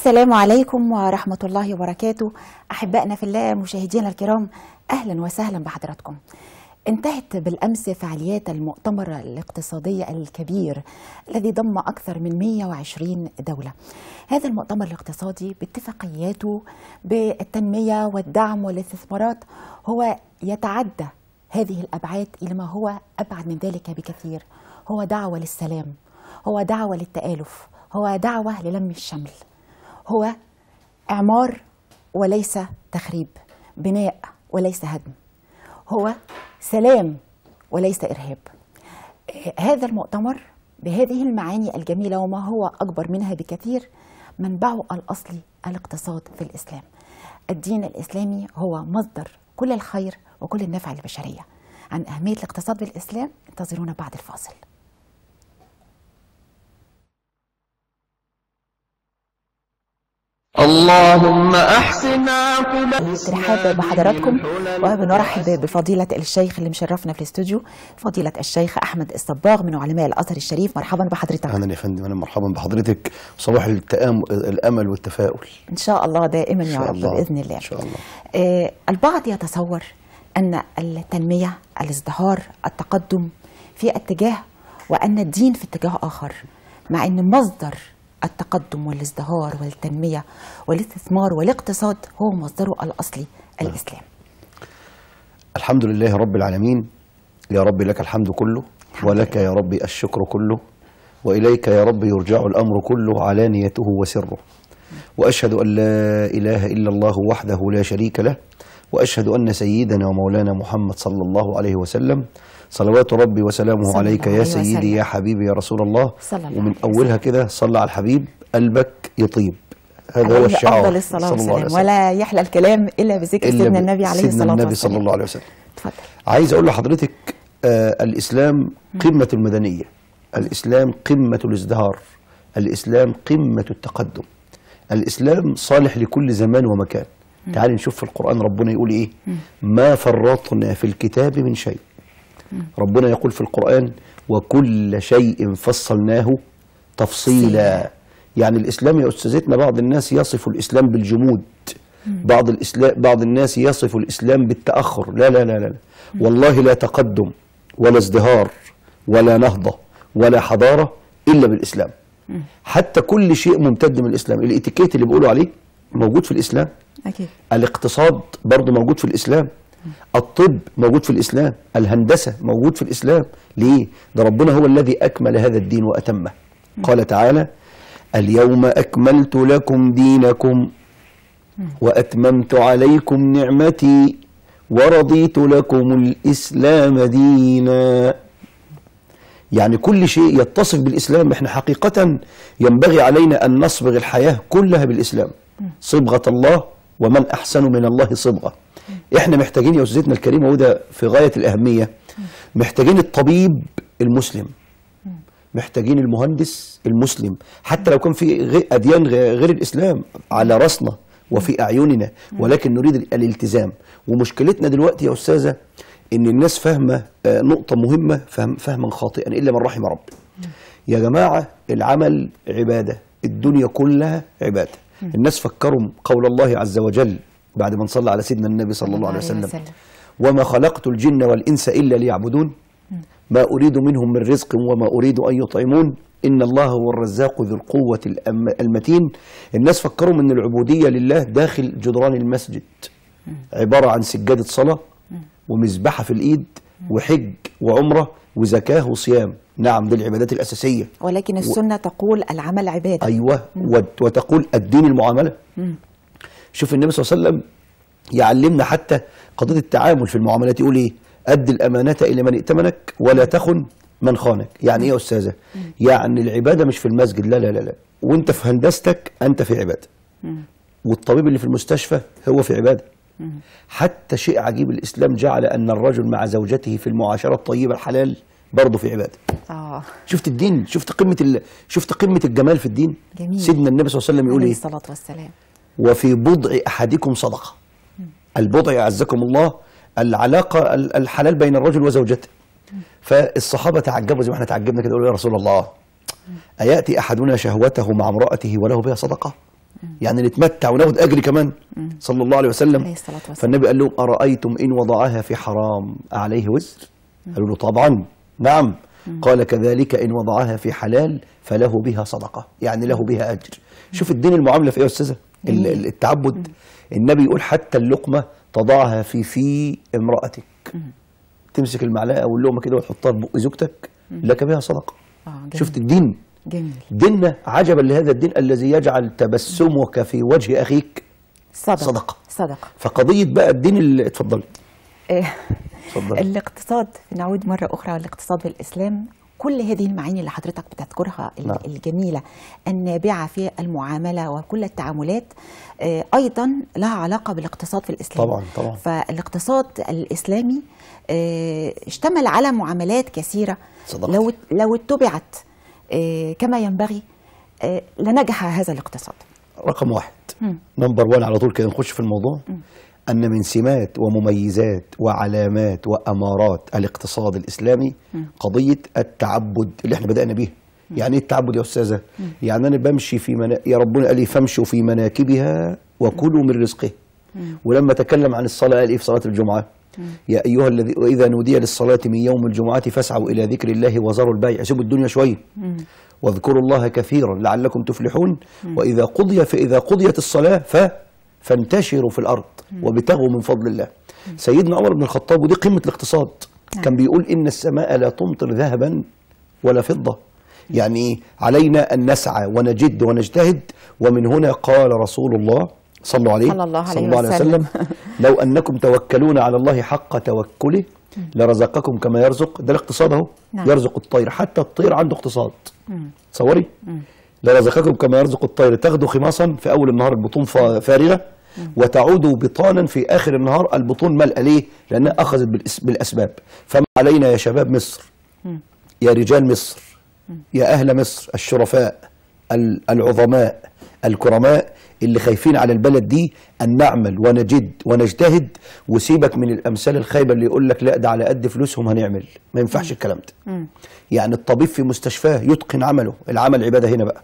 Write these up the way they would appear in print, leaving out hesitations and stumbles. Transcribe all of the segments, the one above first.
السلام عليكم ورحمة الله وبركاته. أحبائنا في الله مشاهدينا الكرام، أهلا وسهلا بحضراتكم. انتهت بالأمس فعاليات المؤتمر الاقتصادي الكبير الذي ضم أكثر من 120 دولة. هذا المؤتمر الاقتصادي باتفاقياته بالتنمية والدعم والاستثمارات هو يتعدى هذه الأبعاد إلى ما هو أبعد من ذلك بكثير. هو دعوة للسلام، هو دعوة للتآلف، هو دعوة للم الشمل، هو إعمار وليس تخريب، بناء وليس هدم، هو سلام وليس إرهاب. هذا المؤتمر بهذه المعاني الجميلة وما هو أكبر منها بكثير منبعه الأصلي الاقتصاد في الإسلام. الدين الإسلامي هو مصدر كل الخير وكل النفع للبشرية. عن أهمية الاقتصاد بالإسلام انتظرونا بعد الفاصل. اللهم أحسن عاقبتنا. ترحاب بحضراتكم وبنرحب بفضيلة الشيخ اللي مشرفنا في الاستوديو، فضيلة الشيخ أحمد الصباغ من علماء الأزهر الشريف. مرحبا بحضرتك. أهلا يا فندم، أنا مرحبا بحضرتك. صباح الأمل والتفاؤل إن شاء الله دائما يا رب بإذن الله. إن شاء الله. البعض يتصور أن التنمية، الازدهار، التقدم في اتجاه وأن الدين في اتجاه آخر، مع أن مصدر التقدم والازدهار والتنمية والاستثمار والاقتصاد هو مصدره الأصلي الإسلام. الحمد لله رب العالمين. يا رب لك الحمد كله، ولك يا رب الشكر كله، وإليك يا رب يرجع الأمر كله علانيته وسره. وأشهد أن لا إله إلا الله وحده لا شريك له، وأشهد أن سيدنا ومولانا محمد صلى الله عليه وسلم صلوات ربي وسلامه عليك يا سيدي يا حبيبي يا رسول الله. ومن أولها كده صلى على الحبيب قلبك يطيب. هذا هو الشعار. أفضل الصلاة والسلام. ولا يحلى الكلام إلا بذكر سيدنا النبي عليه الصلاة والسلام. النبي صلى الله عليه وسلم. تفضل. عايز أقول لحضرتك الإسلام قمة المدنية، الإسلام قمة الازدهار، الإسلام قمة التقدم، الإسلام صالح لكل زمان ومكان. تعالي نشوف في القرآن ربنا يقول إيه. ما فرطنا في الكتاب من شيء. ربنا يقول في القرآن وكل شيء فصلناه تفصيلا. يعني الإسلام يا أستاذتنا بعض الناس يصف الإسلام بالجمود، بعض الناس يصف الإسلام بالتأخر. لا لا لا لا، والله لا تقدم ولا ازدهار ولا نهضة ولا حضارة إلا بالإسلام. حتى كل شيء ممتد من الإسلام. الاتيكيت اللي بيقولوا عليه موجود في الإسلام. أكيد. الاقتصاد برضه موجود في الإسلام. الطب موجود في الإسلام. الهندسة موجود في الإسلام. ليه؟ ده ربنا هو الذي أكمل هذا الدين وأتمه. قال تعالى اليوم أكملت لكم دينكم وأتممت عليكم نعمتي ورضيت لكم الإسلام دينا. يعني كل شيء يتصف بالإسلام. احنا حقيقة ينبغي علينا أن نصبغ الحياة كلها بالإسلام. صبغة الله ومن أحسن من الله صبغة. احنا محتاجين يا أستاذتنا الكريمة، وده في غاية الأهمية، محتاجين الطبيب المسلم، محتاجين المهندس المسلم، حتى لو كان في أديان غير الإسلام على رأسنا وفي أعيننا، ولكن نريد الالتزام. ومشكلتنا دلوقتي يا أستاذة إن الناس فاهمة نقطة مهمة فهما خاطئا إلا من رحم ربي. يا جماعة العمل عبادة، الدنيا كلها عبادة. الناس فكروا قول الله عز وجل بعد ما نصلى على سيدنا النبي صلى الله عليه وسلم وما خلقت الجن والإنس إلا ليعبدون ما أريد منهم من رزق وما أريد أن يطعمون إن الله هو الرزاق ذو القوة المتين. الناس فكروا من العبودية لله داخل جدران المسجد عبارة عن سجادة صلاة ومذبحة في الإيد وحج وعمرة وزكاة وصيام. نعم، دي العبادات الأساسية، ولكن السنة تقول العمل عبادة. أيوة. وتقول الدين المعاملة. شوف النبي صلى الله عليه وسلم يعلمنا حتى قضية التعامل في المعاملات. يقول إيه؟ أد الأمانة إلى من ائتمنك ولا تخن من خانك. يعني إيه يا أستاذة؟ يعني العبادة مش في المسجد، لا لا لا لا، وأنت في هندستك أنت في عبادة، والطبيب اللي في المستشفى هو في عبادة. حتى شيء عجيب، الإسلام جعل أن الرجل مع زوجته في المعاشرة الطيبة الحلال برضه في عبادة. شفت الدين، شفت قمة الجمال في الدين. جميل. سيدنا النبي صلى الله عليه وسلم يقول إيه؟ الصلاة والسلام وفي بضع أحدكم صدقة. البضع أعزكم الله العلاقة الحلال بين الرجل وزوجته. فالصحابة تعجبوا زي ما احنا تعجبنا كده، يقولوا يا رسول الله أيأتي أحدنا شهوته مع امرأته وله بها صدقة؟ يعني نتمتع وناخد اجر كمان. صلى الله عليه وسلم. عليه الصلاة والسلام. فالنبي قال لهم ارايتم ان وضعها في حرام عليه وزر؟ قالوا له طبعا نعم. قال كذلك ان وضعها في حلال فله بها صدقه، يعني له بها اجر. شوف الدين المعامله في ايه يا استاذه، التعبد. النبي يقول حتى اللقمه تضعها في امراتك، تمسك المعلقه واللقمه كده وتحطها في بق زوجتك لك بها صدقه. شفت الدين؟ جميل. ديننا عجبا لهذا الدين الذي يجعل تبسمك في وجه اخيك صدقه. فقضيه بقى الدين اتفضلي. الاقتصاد، نعود مرة أخرى الاقتصاد بالإسلام، كل هذه المعاني اللي حضرتك بتذكرها الجميلة النابعة في المعاملة وكل التعاملات أيضا لها علاقة بالاقتصاد في الإسلام. طبعا. فالاقتصاد الإسلامي اشتمل على معاملات كثيرة لو اتبعت كما ينبغي لنجح هذا الاقتصاد. رقم واحد، نمبر 1 على طول كده نخش في الموضوع. أن من سمات ومميزات وعلامات وأمارات الاقتصاد الإسلامي قضية التعبد اللي احنا بدأنا بيها. يعني ايه التعبد يا أستاذة؟ يعني أنا بمشي في يا ربنا قال لي فامشوا في مناكبها وكلوا من رزقه. ولما تكلم عن الصلاة قال ايه في صلاة الجمعة؟ يا أيها الذي وإذا نودي للصلاة من يوم الجمعة فاسعوا إلى ذكر الله وذروا البيع. سيبوا الدنيا شوية واذكروا الله كثيرا لعلكم تفلحون. فإذا قضيت الصلاة فانتشروا في الأرض وابتغوا من فضل الله. سيدنا عمر بن الخطاب، ودي قمة الاقتصاد، كان بيقول إن السماء لا تمطر ذهبا ولا فضة. يعني علينا أن نسعى ونجد ونجتهد. ومن هنا قال رسول الله صلى الله عليه وسلم لو أنكم توكلون على الله حق توكله لرزقكم كما يرزق. ده الاقتصاد اهو. يرزق الطير، حتى الطير عنده اقتصاد. تصوري لرزقكم كما يرزق الطير تغدو خماصا، في أول النهار البطون فارغة وتعود بطانا في آخر النهار البطون ملأ. ليه؟ لأنها أخذت بالأسباب. فما علينا يا شباب مصر، يا رجال مصر، يا أهل مصر الشرفاء العظماء الكرماء اللي خايفين على البلد دي، أن نعمل ونجد ونجتهد. وسيبك من الأمثال الخايبة اللي يقول لك لا ده على قد فلوسهم هنعمل. ما ينفعش الكلام ده. يعني الطبيب في مستشفاه يتقن عمله، العمل عبادة هنا بقى.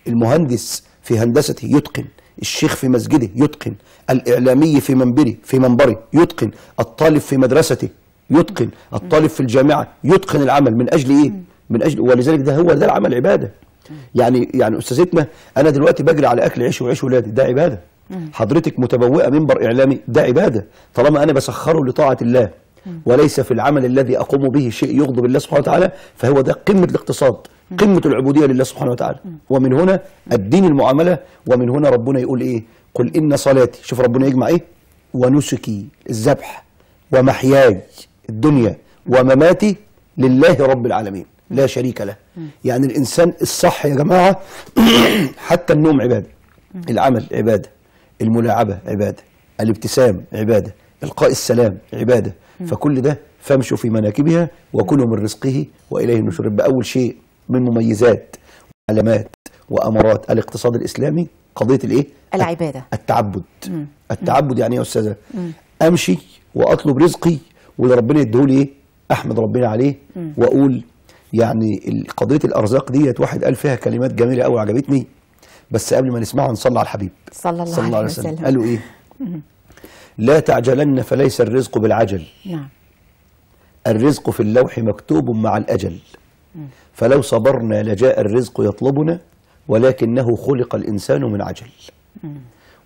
المهندس في هندسته يتقن، الشيخ في مسجده يتقن، الإعلامي في منبره يتقن، الطالب في مدرسته يتقن، الطالب في الجامعة يتقن العمل. من أجل إيه؟ من أجل، ولذلك ده هو ده العمل عبادة. يعني أستاذتنا أنا دلوقتي بجري على أكل عيش وعيش ولادي، ده عبادة. حضرتك متبوئة منبر إعلامي، ده عبادة، طالما أنا بسخره لطاعة الله وليس في العمل الذي أقوم به شيء يغضب الله سبحانه وتعالى، فهو ده قمة الاقتصاد، قمة العبودية لله سبحانه وتعالى. ومن هنا الدين المعاملة. ومن هنا ربنا يقول إيه؟ قل إن صلاتي، شوف ربنا يجمع إيه؟ ونسكي الذبح ومحياي الدنيا ومماتي لله رب العالمين لا شريك له. يعني الإنسان الصح يا جماعة حتى النوم عبادة، العمل عبادة، الملاعبة عبادة، الابتسام عبادة، إلقاء السلام عبادة. فكل ده فامشوا في مناكبها وكلوا من رزقه وإليه النشور. بأول شيء من مميزات وعلامات وأمارات الاقتصاد الإسلامي قضية الإيه؟ العبادة، التعبد. التعبد يعني إيه يا أستاذة؟ أمشي وأطلب رزقي واللي ربنا يديهولي إيه؟ أحمد ربنا عليه وأقول يعني قضية الأرزاق ديت واحد قال فيها كلمات جميلة قوي عجبتني، بس قبل ما نسمعها نصلي على الحبيب صلى الله عليه وسلم. قالوا إيه؟ لا تعجلن فليس الرزق بالعجل. نعم. الرزق في اللوح مكتوب مع الأجل. فلو صبرنا لجاء الرزق يطلبنا ولكنه خلق الإنسان من عجل.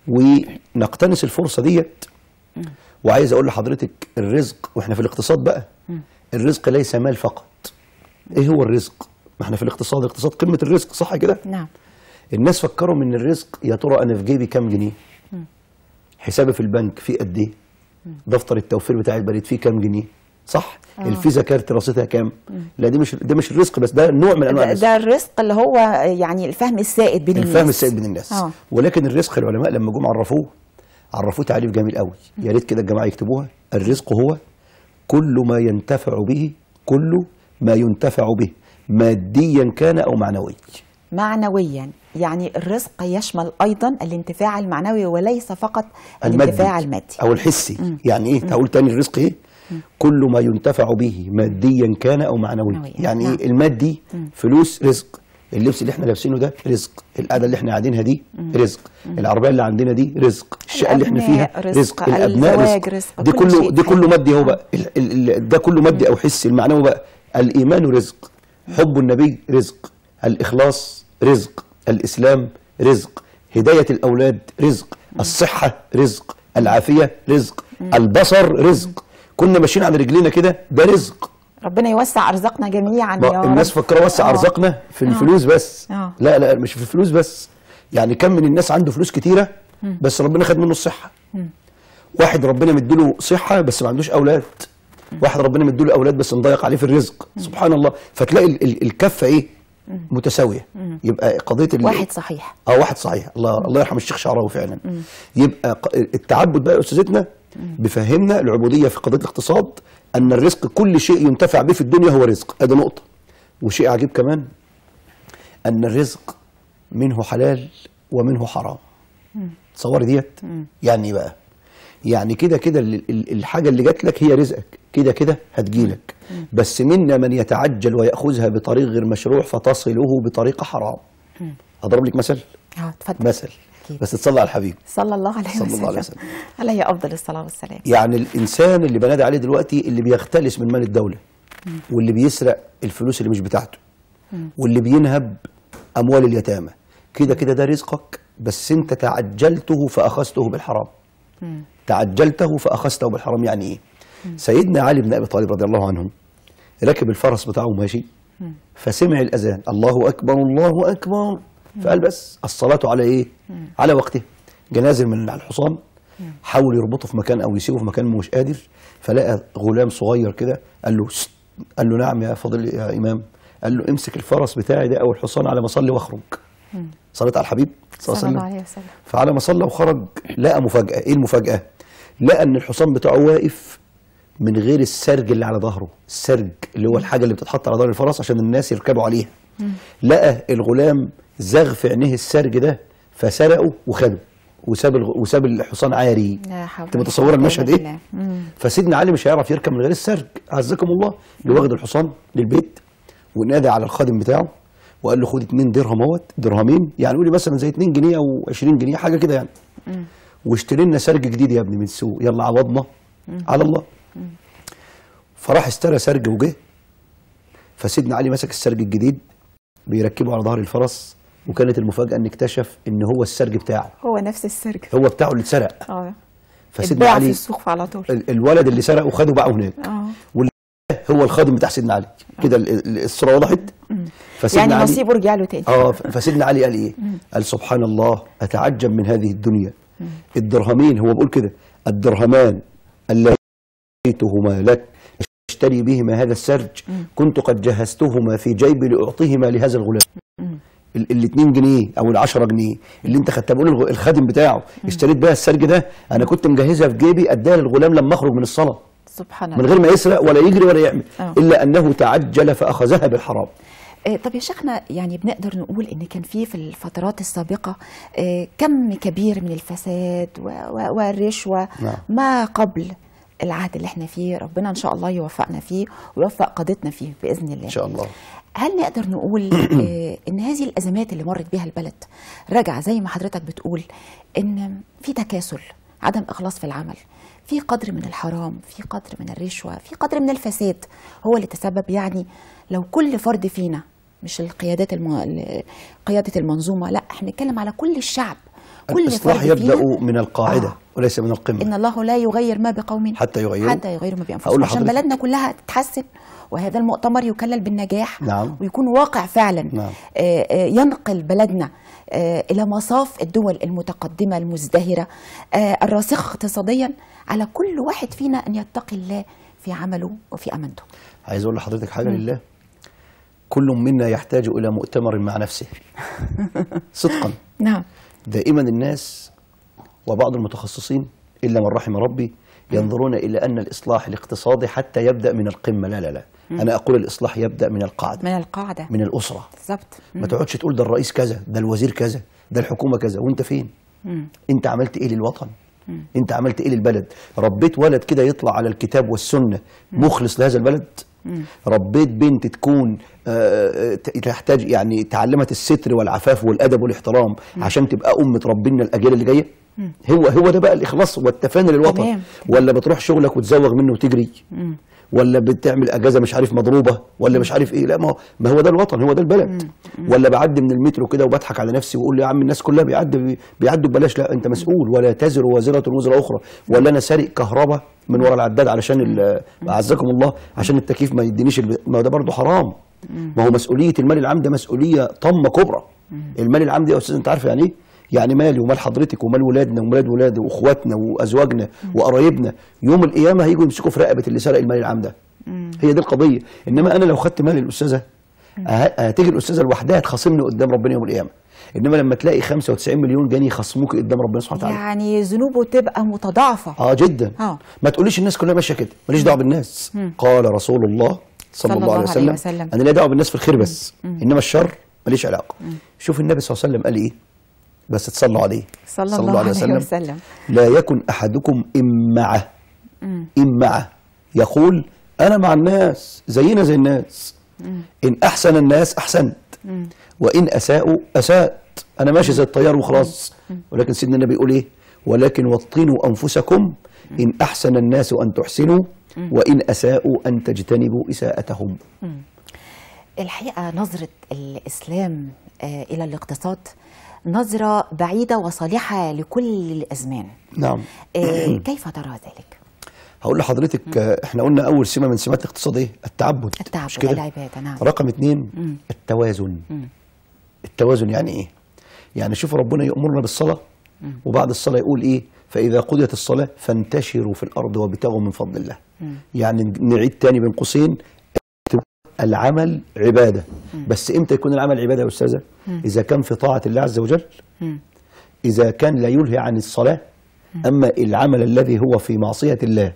ونقتنس الفرصة ديت. وعايز أقول لحضرتك الرزق، وإحنا في الاقتصاد بقى، الرزق ليس مال فقط. إيه هو الرزق؟ ما إحنا في الاقتصاد، الاقتصاد قمة الرزق، صح كده؟ نعم. الناس فكروا من الرزق يا ترى أنا في جيبي كام جنيه؟ حسابي في البنك فيه قد إيه؟ دفتر التوفير بتاع البريد فيه كام جنيه؟ صح؟ الفيزا كارت رصيدها كام؟ لا ده مش الرزق بس، ده نوع من انواع الرزق. ده الرزق اللي هو يعني الفهم السائد بين الناس. الفهم السائد بين الناس. ولكن الرزق العلماء لما جم عرفوه تعريف جميل قوي، يا ريت كده الجماعه يكتبوها. الرزق هو كل ما ينتفع به ماديا كان او معنويا. معنويا، يعني الرزق يشمل ايضا الانتفاع المعنوي وليس فقط الانتفاع المادي او الحسي. يعني ايه؟ هقول تاني، الرزق ايه؟ كل ما ينتفع به ماديا كان او معنويا. يعني ايه المادي؟ فلوس رزق، اللبس اللي احنا لابسينه ده رزق، القعده اللي احنا قاعدينها دي رزق، العربيه اللي عندنا دي رزق، الشقه اللي احنا فيها رزق، الابناء رزق. دي كله مادي اهو بقى. ده كله مادي او حسي. المعنوي بقى الايمان رزق، حب النبي رزق، الاخلاص رزق، الاسلام رزق، هدايه الاولاد رزق، الصحه رزق، العافيه رزق، البصر رزق. كنا ماشيين على رجلينا كده، ده رزق. ربنا يوسع ارزاقنا جميعا يا رب. الناس فكروا وسع ارزاقنا في الفلوس بس. لا مش في الفلوس بس. يعني كم من الناس عنده فلوس كتيره بس ربنا خد منه الصحه. واحد ربنا مديله صحه بس ما عندوش اولاد. واحد ربنا مديله اولاد بس مضيق عليه في الرزق. سبحان الله. فتلاقي الكفه ايه؟ متساويه. يبقى قضيه واحد صحيح. واحد صحيح. الله يرحم الشيخ شعراوي فعلا. يبقى التعبد بقى يا استاذتنا بفهمنا العبوديه في قضيه الاقتصاد، ان الرزق كل شيء ينتفع به في الدنيا هو رزق. ادي نقطه. وشيء عجيب كمان ان الرزق منه حلال ومنه حرام. تصور ديت؟ يعني ايه بقى؟ يعني كده الحاجه اللي جات لك هي رزقك، كده هتجيلك. بس منا من يتعجل ويأخذها بطريق غير مشروع فتصله بطريقه حرام. اضرب لك مثل؟ اتفضل. مثل بس تصلي على الحبيب صلى الله عليه وسلم. عليه افضل الصلاه والسلام. يعني الانسان اللي بنادي عليه دلوقتي اللي بيختلس من مال الدوله، واللي بيسرق الفلوس اللي مش بتاعته، واللي بينهب اموال اليتامى، كده ده رزقك، بس انت تعجلته فاخذته بالحرام. تعجلته فاخذته بالحرام. يعني ايه؟ سيدنا علي بن ابي طالب رضي الله عنه ركب الفرس بتاعه ماشي، فسمع الاذان الله اكبر الله اكبر، فقال بس الصلاه على ايه؟ على وقته. جه نازل من على الحصان، حاول يربطه في مكان او يسيبه في مكان مش قادر، فلقى غلام صغير كده قال له نعم يا فضيل يا امام. قال له امسك الفرس بتاعي ده او الحصان على ما اصلي واخرج. صليت على الحبيب صلى الله عليه وسلم. فعلى ما صلى وخرج لقى مفاجاه. ايه المفاجاه؟ لقى ان الحصان بتاعه واقف من غير السرج اللي على ظهره. السرج اللي هو الحاجه اللي بتتحط على ظهر الفرس عشان الناس يركبوا عليها. لقى الغلام زغ في عينيه السرج ده فسرقه وخده وساب الحصان عاري. انت متصوره المشهد ايه؟ فسيدنا علي مش هيعرف يركب من غير السرج. عزكم الله. واخد الحصان للبيت ونادى على الخادم بتاعه وقال له خد 2 درهم درهمين، يعني قولي مثلا زي 2 جنيه او 20 جنيه حاجه كده يعني. واشتري لنا سرج جديد يا ابني من السوق، يلا عوضنا على الله. فراح اشترى سرج وجه. فسيدنا علي مسك السرج الجديد بيركبه على ظهر الفرس، وكانت المفاجاه ان اكتشف ان هو السرج بتاعه، هو نفس السرج، هو بتاعه اللي اتسرق. فسيدنا علي في السوق على طول الولد اللي سرقه وخده باعه هناك. واللي هو الخادم بتاع سيدنا علي. كده الصوره وضحت. يعني نصيبه رجع له تاني. فسيدنا علي قال ايه؟ قال سبحان الله اتعجب من هذه الدنيا. الدرهمين، هو بيقول كده الدرهمان اللتيتهما لك اشتري بهما هذا السرج كنت قد جهزتهما في جيبي لاعطيهما لهذا الغلام. ال2 جنيه او ال10 جنيه اللي انت خدتها، بقول الخادم بتاعه اشتريت بها السرج ده، انا كنت مجهزها في جيبي اديها للغلام لما اخرج من الصلاه. سبحان الله. من غير ما يسرق ولا يجري ولا يعمل. الا انه تعجل فاخذها بالحرام. طب يا شيخنا، يعني بنقدر نقول ان كان في الفترات السابقه كم كبير من الفساد والرشوه ما قبل العهد اللي احنا فيه. ربنا ان شاء الله يوفقنا فيه ويوفق قادتنا فيه باذن الله. ان شاء الله. هل نقدر نقول ان هذه الازمات اللي مرت بها البلد راجعه زي ما حضرتك بتقول ان في تكاسل، عدم اخلاص في العمل، في قدر من الحرام، في قدر من الرشوه، في قدر من الفساد هو اللي تسبب؟ يعني لو كل فرد فينا، مش القيادات قياده المنظومه، لا احنا نتكلم على كل الشعب، كل الإصلاح يبدأ من القاعدة وليس من القمة. إن الله لا يغير ما بقوم حتى يغيروا ما بأنفسهم، عشان بلدنا كلها تتحسن وهذا المؤتمر يكلل بالنجاح. نعم. ويكون واقع فعلا. نعم. ينقل بلدنا إلى مصاف الدول المتقدمة المزدهرة الراسخة اقتصاديا. على كل واحد فينا أن يتقي الله في عمله وفي أمانته. عايز أقول لحضرتك حاجة لله، كل منا يحتاج إلى مؤتمر مع نفسه صدقا. نعم. دائما الناس وبعض المتخصصين إلا من رحم ربي ينظرون إلى أن الإصلاح الاقتصادي حتى يبدأ من القمة. لا أنا أقول الإصلاح يبدأ من القاعدة، من الأسرة. بالظبط. ما تقعدش تقول ده الرئيس كذا، ده الوزير كذا، ده الحكومة كذا، وأنت فين؟ أنت عملت إيه للوطن؟ أنت عملت إيه للبلد؟ ربيت ولد كده يطلع على الكتاب والسنة مخلص لهذا البلد؟ ربيت بنت تكون تحتاج يعني تعلمت الستر والعفاف والادب والاحترام عشان تبقى تربي لنا الاجيال اللي جايه. هو ده بقى الاخلاص والتفاني للوطن. تمام. ولا بتروح شغلك وتزوغ منه وتجري، ولا بتعمل اجازه مش عارف مضروبه، ولا مش عارف ايه. لا، ما هو ده الوطن، هو ده البلد. ولا بعدي من المترو كده وبضحك على نفسي واقول يا عم الناس كلها بيعدوا ببلاش. لا، انت مسؤول. ولا تزر وازره وزر اخرى. ولا انا سارق كهرباء من ورا العداد علشان اعزكم الله عشان التكييف ما يدينيش ما هو ده برضه حرام. ما هو مسؤوليه المال العام ده مسؤوليه طامه كبرى. المال العام ده يا استاذ انت عارف يعني ايه؟ يعني مالي ومال حضرتك ومال ولادنا ومال ولاد واخواتنا وازواجنا وقرايبنا يوم القيامه هيجوا يمسكوا في رقبه اللي سرق المال العام ده. هي دي القضيه. انما انا لو خدت مال الاستاذه هتيجي الاستاذه لوحدها تخاصمني قدام ربنا يوم القيامه. انما لما تلاقي 95 مليون جنيه يخصموك قدام ربنا سبحانه وتعالى، يعني ذنوبه تبقى متضاعفه. جدا. ما تقوليش الناس كلها ماشيه كده، ماليش دعوه بالناس. قال رسول الله صلى الله عليه وسلم انا لا دعوه بالناس في الخير بس، انما الشر ماليش علاقه. شوف النبي صلى الله عليه وسلم قال ايه، بس تصلوا عليه صلى الله عليه وسلم. لا يكن احدكم إمعة يقول انا مع الناس زينا زي الناس. ان احسن الناس احسنت، وان اساءوا اسات. انا ماشي زي الطيار وخلاص. ولكن سيدنا النبي يقول ايه؟ ولكن وطنوا انفسكم ان احسن الناس ان تحسنوا، وان اساءوا ان تجتنبوا اساءتهم. الحقيقه نظره الاسلام الى الاقتصاد نظرة بعيدة وصالحة لكل الأزمان. نعم. كيف ترى ذلك؟ هقول لحضرتك احنا قلنا أول سمة من سمات الاقتصاد ايه؟ التعبد والعبادة. نعم. رقم 2 التوازن. التوازن يعني ايه؟ يعني شوف ربنا يأمرنا بالصلاة وبعد الصلاة يقول ايه؟ فإذا قضيت الصلاة فانتشروا في الأرض وابتغوا من فضل الله. يعني نعيد تاني بين قوسين، العمل عبادة. بس امتى يكون العمل عبادة يا أستاذة؟ إذا كان في طاعة الله عز وجل، إذا كان لا يلهي عن الصلاة. أما العمل الذي هو في معصية الله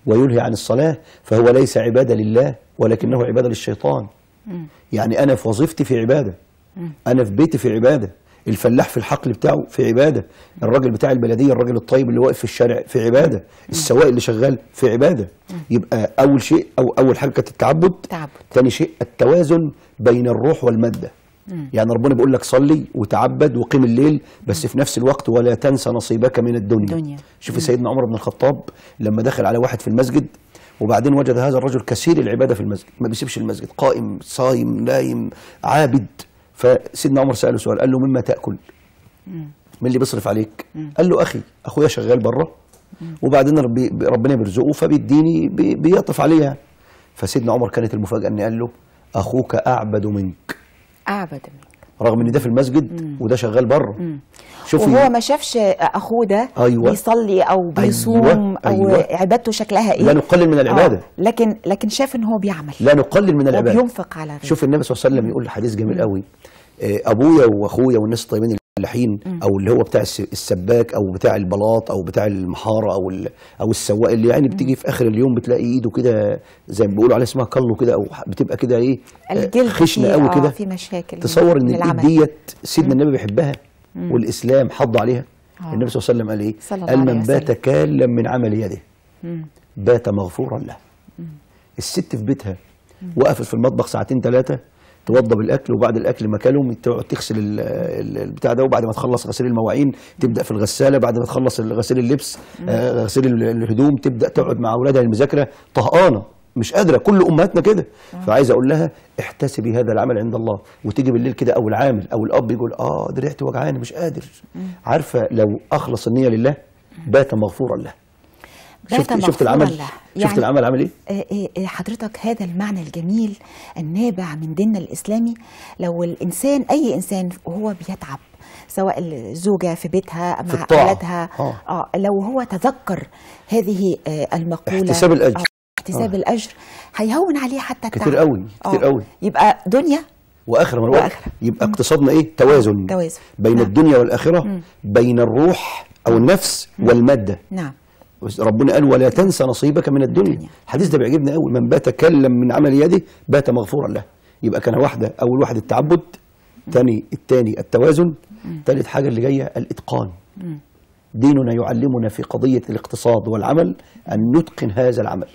ويلهي عن الصلاة فهو ليس عبادة لله ولكنه عبادة للشيطان. يعني أنا في وظيفتي في عبادة، أنا في بيتي في عبادة، الفلاح في الحقل بتاعه في عبادة، الراجل بتاع البلدية الراجل الطيب اللي واقف في الشارع في عبادة، السواق اللي شغال في عبادة. يبقى أول شيء أو أول حاجة كانت التعبد. ثاني شيء التوازن بين الروح والمادة. يعني ربنا بيقول لك صلي وتعبد وقيم الليل، بس في نفس الوقت ولا تنسى نصيبك من الدنيا. شوف سيدنا عمر بن الخطاب لما دخل على واحد في المسجد وبعدين وجد هذا الرجل كثير العبادة في المسجد، ما بيسيبش المسجد، قائم صايم نايم عابد. فسيدنا عمر سأله سؤال، قال له مما تأكل؟ من اللي بيصرف عليك؟ قال له أخويا شغال بره وبعدين ربنا بيرزقه فبيديني بيطف عليه يعني. فسيدنا عمر كانت المفاجأة أن قال له أخوك أعبد منك. رغم ان ده في المسجد وده شغال بره. وهو ما شافش اخوه ده بيصلي او بيصوم او عبادته شكلها ايه. لا نقلل من العباده. لكن شاف ان هو بيعمل. لا نقلل من العباده. وبينفق على شوف النبي صلى الله عليه وسلم يقول حديث جميل قوي. ابويا واخويا والناس الطيبين الفلاحين او اللي هو بتاع السباك او بتاع البلاط او بتاع المحاره او السواق اللي يعني بتيجي في اخر اليوم بتلاقي ايده كده زي ما بيقولوا عليه اسمها كله كده او بتبقى كده ايه خشنه قوي كده. في مشاكل. تصور ان الايد ديت سيدنا النبي بيحبها والاسلام حض عليها. النبي صلى الله عليه وسلم قال ايه؟ قال من بات كالا من عمل يده بات مغفورا له. الست في بيتها وقفت في المطبخ ساعتين 3 توضب الاكل وبعد الاكل مكانهم تقعد تغسل البتاع ده وبعد ما تخلص غسيل المواعين تبدا في الغساله، بعد ما تخلص غسيل اللبس غسيل الهدوم تبدا تقعد مع اولادها المذاكره طهقانه مش قادره. كل امهاتنا كده. فعايز اقول لها احتسبي هذا العمل عند الله. وتيجي بالليل كده او العامل او الاب يقول دي ريحتي وجعاني مش قادر. عارفه لو اخلص النيه لله بات مغفورا له. شفت العمل يعني شفت العمل عمل ايه؟ حضرتك هذا المعنى الجميل النابع من ديننا الاسلامي. لو الانسان اي انسان وهو بيتعب سواء الزوجه في بيتها مع اولادها لو هو تذكر هذه المقوله احتساب الاجر احتساب الاجر هيهون عليه حتى التعب. كتير قوي كتير قوي. يبقى دنيا واخره من الوقت. يبقى اقتصادنا ايه؟ توازن بين الدنيا والاخره، بين الروح او النفس والماده. نعم. ربنا قال ولا تنسى نصيبك من الدنيا. الحديث ده بيعجبني قوي. من بات كلا من عمل يده بات مغفورا له. يبقى كان واحده، اول واحد التعبد، الثاني التوازن، ثالث حاجه اللي جايه الاتقان. ديننا يعلمنا في قضيه الاقتصاد والعمل ان نتقن هذا العمل.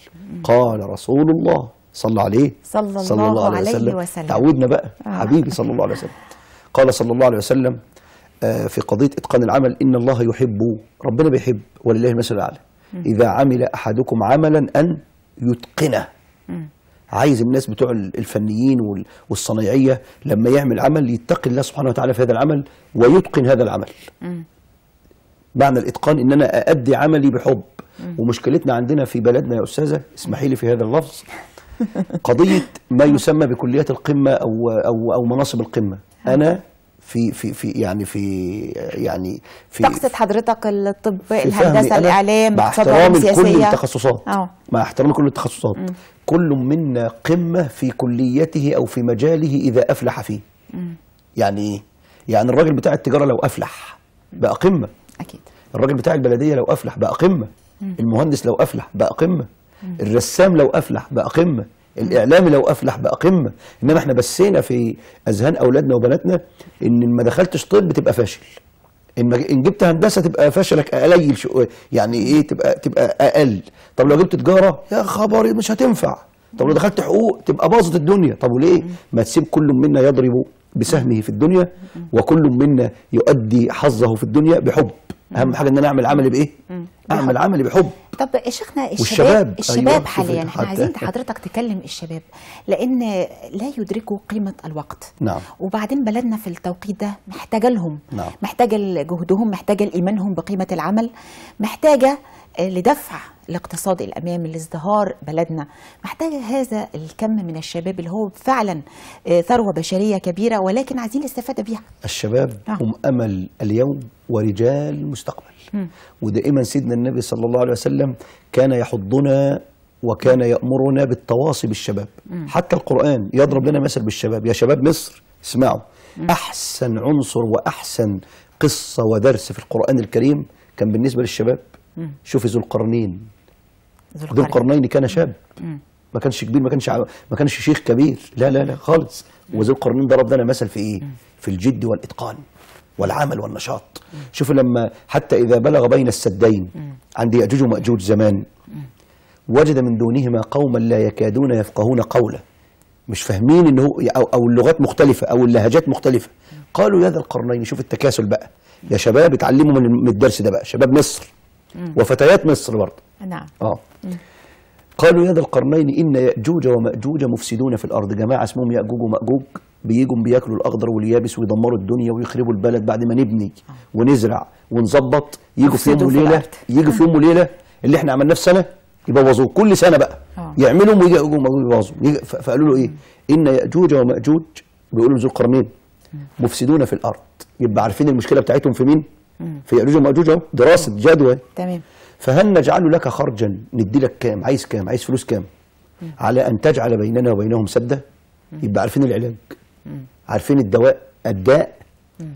قال رسول الله صلى عليه صلى الله عليه وسلم. تعودنا بقى حبيبي صلى الله عليه وسلم. قال صلى الله عليه وسلم في قضية إتقان العمل: إن الله يحب، ربنا بيحب ولله المثل الأعلى، إذا عمل أحدكم عملا أن يتقنه. عايز الناس بتوع الفنيين والصنايعية لما يعمل عمل يتقي الله سبحانه وتعالى في هذا العمل ويتقن هذا العمل. معنى الإتقان إن أنا أؤدي عملي بحب. ومشكلتنا عندنا في بلدنا يا أستاذة، اسمحي لي في هذا اللفظ، قضية ما يسمى بكليات القمة أو مناصب القمة. أنا في تقصد حضرتك الطب، الهندسة، الإعلام، مع احترام كل التخصصات، مع احترام كل التخصصات، كل منا قمة في كليته أو في مجاله إذا أفلح فيه. يعني إيه؟ يعني الراجل بتاع التجارة لو أفلح بقى قمة، أكيد. الراجل بتاع البلدية لو أفلح بقى قمة، المهندس لو أفلح بقى قمة، الرسام لو أفلح بقى قمة، الإعلامي لو أفلح بقى قمة. إنما إحنا بسينا في أذهان أولادنا وبناتنا إن ما دخلتش طب تبقى فاشل، إن جبت هندسة تبقى فشلك قليل، يعني إيه، تبقى أقل. طب لو جبت تجارة يا خبر مش هتنفع. طب لو دخلت حقوق تبقى باظت الدنيا. طب وليه؟ ما تسيب كل منا يضرب بسهمه في الدنيا، وكل منا يؤدي حظه في الدنيا بحب. أهم حاجة إن أنا أعمل عملي بإيه؟ أعمل عملي بحب. طب يا شيخنا، الشباب أيوة حاليا احنا عايزين حضرتك تكلم الشباب، لأن لا يدركوا قيمة الوقت. نعم. وبعدين بلدنا في التوقيت ده محتاجة لهم، نعم. محتاجة جهدهم، محتاجة لإيمانهم بقيمة العمل، محتاجة لدفع الاقتصاد الأمام، لازدهار بلدنا، محتاجة هذا الكم من الشباب اللي هو فعلا ثروة بشرية كبيرة، ولكن عايزين الاستفادة بيها. الشباب هم أمل اليوم ورجال المستقبل. ودائما سيدنا النبي صلى الله عليه وسلم كان يحضنا وكان يأمرنا بالتواصي بالشباب. حتى القرآن يضرب لنا مثل بالشباب. يا شباب مصر اسمعوا، أحسن عنصر وأحسن قصة ودرس في القرآن الكريم كان بالنسبة للشباب. شوفي ذو القرنين كان شاب، ما كانش كبير، ما كانش شيخ كبير، لا خالص. وذو القرنين ضرب لنا مثل في ايه؟ في الجد والاتقان والعمل والنشاط. شوفوا لما حتى اذا بلغ بين السدين عند ياجوج وماجوج زمان، وجد من دونهما قوما لا يكادون يفقهون قولا، مش فاهمين انه او اللغات مختلفه او اللهجات مختلفه. قالوا يا ذا القرنين، شوف التكاسل بقى يا شباب، اتعلموا من الدرس ده بقى، شباب مصر وفتيات مصر برضه. نعم. قالوا يا ذا القرنين إن يأجوج ومأجوج مفسدون في الأرض. جماعة اسمهم يأجوج ومأجوج بياكلوا الأخضر واليابس ويدمروا الدنيا ويخربوا البلد بعد ما نبني ونزرع ونظبط. يجوا في يوم وليلة اللي احنا عملناه في سنة يبوظوه، كل سنة بقى يعملوا ويجي يأجوج ومأجوج يبوظوا. فقالوا له إيه؟ إن يأجوج ومأجوج، بيقولوا ذو القرنين، مفسدون في الأرض. يبقى عارفين المشكلة بتاعتهم في مين؟ في يأجوج ومأجوج. اهو دراسة جدوى. تمام. فهل نجعل لك خرجا، ندي لك كام؟ عايز كام؟ عايز فلوس كام؟ على أن تجعل بيننا وبينهم سدا. يبقى عارفين العلاج، عارفين الداء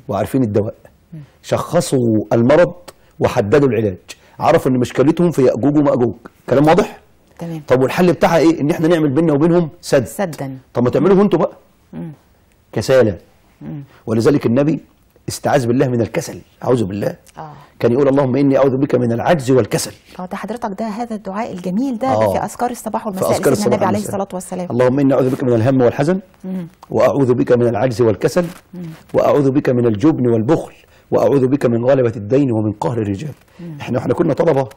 وعارفين الدواء. شخصوا المرض وحددوا العلاج، عرفوا ان مشكلتهم في يأجوج ومأجوج. كلام واضح؟ تمام. طب والحل بتاعها ايه؟ ان احنا نعمل بيننا وبينهم سدا. طب ما تعملوه انتوا بقى. كسالى. ولذلك النبي استعاذ بالله من الكسل، اعوذ بالله. كان يقول اللهم اني اعوذ بك من العجز والكسل. ده حضرتك ده هذا الدعاء الجميل ده في اذكار الصباح والمساء سيدنا النبي عليه الصلاه والسلام. اللهم اني اعوذ بك من الهم والحزن، واعوذ بك من العجز والكسل، واعوذ بك من الجبن والبخل، واعوذ بك من غلبة الدين ومن قهر الرجال. احنا كنا طلبة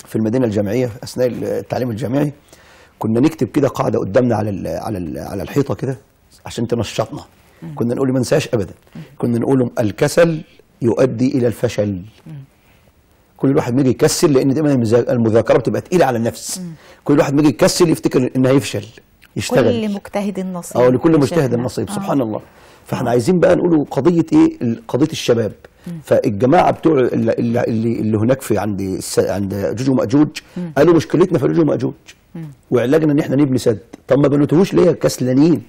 في المدينة الجامعية اثناء التعليم الجامعي، كنا نكتب كده قاعدة قدامنا على الحيطة كده عشان تنشطنا. كنا نقول ما ننساش ابدا، كنا نقول الكسل يؤدي الى الفشل. كل واحد بيجي يكسل، لان دايما المذاكره بتبقى تقيله على النفس. كل واحد بيجي يكسل يفتكر انه هيفشل، يشتغل. كل مجتهد نصيب. لكل مجتهد نصيب. سبحان الله. فاحنا عايزين بقى نقولوا قضيه ايه؟ قضيه الشباب. فالجماعه بتوع اللي هناك في عند يأجوج ومأجوج قالوا مشكلتنا في يأجوج ومأجوج وعلاجنا ان احنا نبني سد. طب ما بنوتوش ليه؟ كسلانين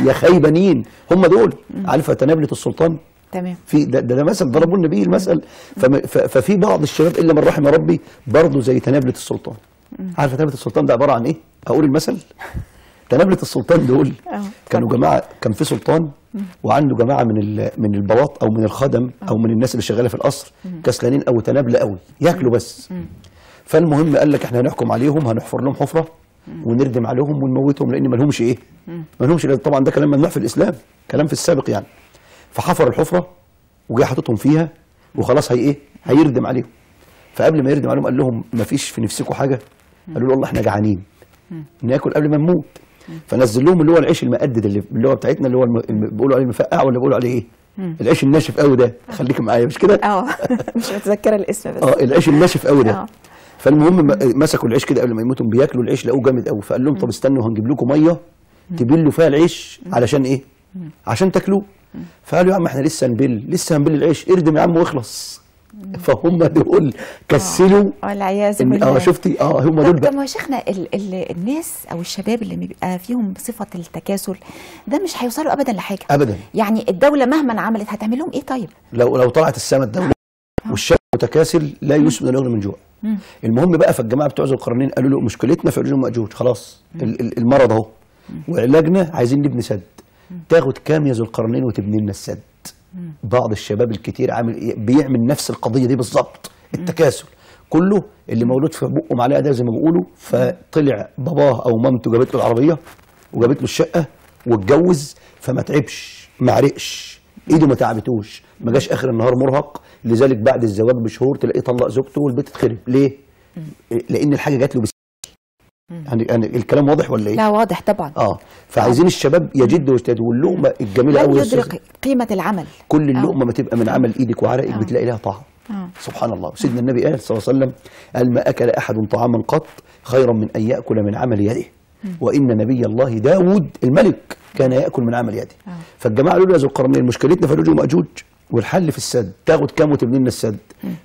يا خيبانين. هم دول. عارفه تنابلة السلطان؟ تمام. في ده مثل ضربوا لنا بيه المثل. ففي بعض الشباب الا من رحم ربي برضه زي تنابلة السلطان. عارفه تنابلة السلطان ده عباره عن ايه؟ اقول المثل. تنابلة السلطان دول كانوا جماعه، كان في سلطان وعنده جماعه من البواط او من الخدم او من الناس اللي شغاله في القصر كسلانين او تنابله قوي، ياكلوا بس. فالمهم قال لك احنا هنحكم عليهم، هنحفر لهم حفره ونردم عليهم ونموتهم لان ما لهمش ايه؟ ما لهمش. طبعا ده كلام ممنوع في الاسلام، كلام في السابق يعني. فحفر الحفره وجاي حاططهم فيها وخلاص هي ايه؟ هيردم عليهم. فقبل ما يردم عليهم قال لهم ما فيش في نفسكم حاجه؟ قالوا له والله احنا جعانين ناكل قبل ما نموت. فنزل لهم اللي هو العيش المقدد اللي باللغه بتاعتنا اللي هو بيقولوا عليه المفقع ولا بيقولوا عليه ايه؟ العيش الناشف قوي ده. خليك معايا مش كده؟ مش متذكره الاسم بس. العيش الناشف قوي ده. فالمهم مسكوا العيش كده قبل ما يموتوا بياكلوا العيش لقوه جامد قوي. فقال لهم طب استنوا هنجيب لكم ميه تبلوا فيها العيش علشان ايه؟ عشان تاكلوه. فقالوا يا عم احنا لسه هنبل العيش، اردم يا عم واخلص. فهم دول كسلوا. والعياذ بالله. شفتي هم دول بقى. طب يا شيخنا الناس او الشباب اللي بيبقى فيهم صفه التكاسل ده مش هيوصلوا ابدا لحاجه ابدا. يعني الدوله مهما عملت هتعمل لهم ايه طيب؟ لو طلعت السما الدوله والشاب متكاسل لا يسمن لا يغني من جوع. المهم بقى فالجماعه بتوع ذو القرنين قالوا له مشكلتنا في يأجوج ومأجوج خلاص المرض اهو وعلاجنا عايزين نبني سد. تاخد كام يا ذو القرنين وتبني لنا السد؟ بعض الشباب الكتير بيعمل نفس القضيه دي بالظبط، التكاسل كله. اللي مولود في بقه معلقه ده زي ما بيقولوا. فطلع باباه او مامته جابت له العربيه وجابت له الشقه واتجوز، فما تعبش ما عرقش ايده ما تعبتوش، ما جاش اخر النهار مرهق. لذلك بعد الزواج بشهور تلاقيه طلق زوجته والبيت اتخرب. ليه؟ لان الحاجه جات له يعني الكلام واضح ولا ايه؟ لا واضح طبعا. فعايزين الشباب يجدوا ويجتهدوا. واللقمه الجميله قوي يدرك قيمه العمل. كل اللقمه ما تبقى من عمل ايدك وعرقك بتلاقي لها طعم. سبحان الله. سيدنا النبي قال صلى الله عليه وسلم قال ما اكل احد طعاما قط خيرا من ان ياكل من عمل يده. وان نبي الله داود الملك كان ياكل من عمل يده. فالجماعه قالوا له يا ذو القرنين مشكلتنا في يأجوج ومأجوج والحل في السد، تاخد كام وتبني لنا السد؟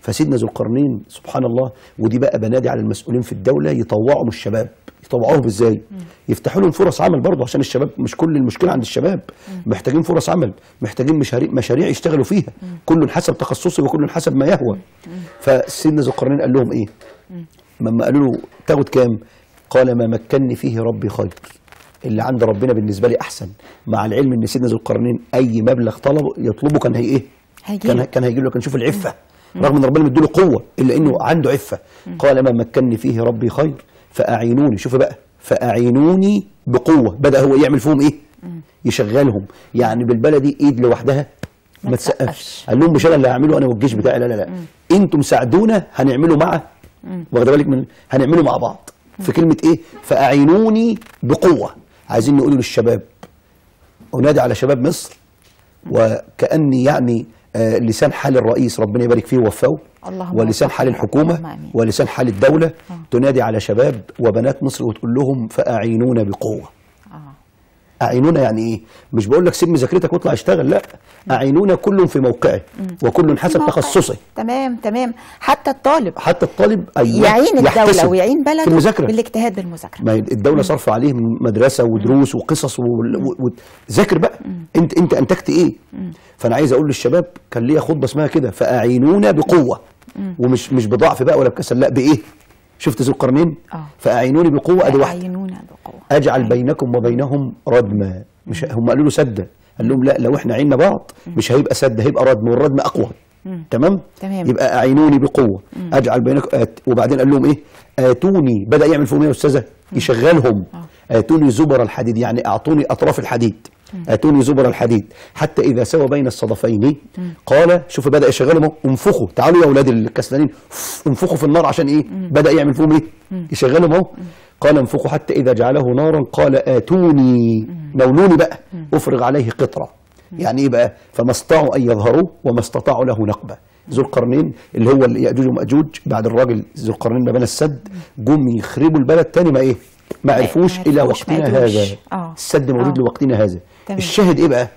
فسيدنا ذو القرنين سبحان الله. ودي بقى بنادي على المسؤولين في الدوله يطوعوا الشباب. يطوعوهم ازاي؟ يفتحوا لهم فرص عمل برضه عشان الشباب مش كل المشكله عند الشباب. محتاجين فرص عمل، محتاجين مشاريع يشتغلوا فيها، كل حسب تخصصه وكل حسب ما يهوى. فسيدنا ذو القرنين قال لهم ايه؟ لما قالوا له تاخد كام؟ قال ما مكنني فيه ربي خير. اللي عند ربنا بالنسبه لي احسن. مع العلم ان سيدنا ذو القرنين اي مبلغ يطلبه كان هي ايه؟ كان هيجيب له. كان شوف العفه رغم ان ربنا مديله قوه الا انه عنده عفه. قال ما مكنني فيه ربي خير فاعينوني. شوف بقى فاعينوني بقوه. بدا هو يعمل فيهم ايه؟ يشغلهم. يعني بالبلدي ايد لوحدها ما تسقفش. قال لهم مش انا اللي هعمله انا والجيش بتاعي، لا لا لا انتم ساعدونا هنعمله مع واخد بالك من هنعمله مع بعض. في كلمه ايه؟ فاعينوني بقوه. عايزين نقول للشباب انادي على شباب مصر وكاني يعني لسان حال الرئيس ربنا يبارك فيه ووفقه ولسان حال الحكومه ولسان حال الدوله. تنادي على شباب وبنات مصر وتقول لهم فاعينونا بقوه. اعينونا يعني ايه؟ مش بقول لك سيب مذاكرتك واطلع اشتغل، لا. اعينونا كل في موقعه وكل حسب تخصصه. تمام. حتى الطالب يعين الدوله ويعين بلده في المذاكره بالاجتهاد بالمذاكره. ما الدوله صرف عليه من مدرسه ودروس وقصص وذاكر بقى. انت انتجت ايه؟ فانا عايز اقول للشباب كان ليا خطبه اسمها كده فاعينونا بقوه. ومش بضعف بقى ولا بكسل، لا بايه؟ شفت ذو القرنين؟ فاعينوني بقوه. ادي واحده. اجعل بينكم وبينهم ردما. مش هم قالوا له سده، قال لهم لا لو احنا عيننا بعض مش هيبقى سد، هيبقى ردم والردم اقوى. تمام. يبقى اعينوني بقوه اجعل بينكم وبعدين قال لهم ايه؟ اتوني. بدا يعمل فيهم ايه يا استاذه؟ يشغلهم. اتوني زبر الحديد يعني اعطوني اطراف الحديد. اتوني زبر الحديد حتى اذا سوى بين الصدفين. قال شوف بدا يشغلهم انفخوا. تعالوا يا اولاد الكسلانين انفخوا في النار عشان ايه؟ بدا يعمل فيهم ايه؟ يشغلهم اهو. قال انفخوا حتى اذا جعله نارا قال اتوني نولوني بقى افرغ عليه قطره. يعني ايه بقى؟ فما استطاعوا ان يظهروا وما استطاعوا له نقبه. ذو القرنين اللي هو يأجوج ومأجوج بعد الراجل ذو القرنين ما بنى السد جم يخربوا البلد تاني ما ايه؟ ما عرفوش الى وقتنا هذا. السد موجود لوقتنا هذا. الشاهد ايه بقى؟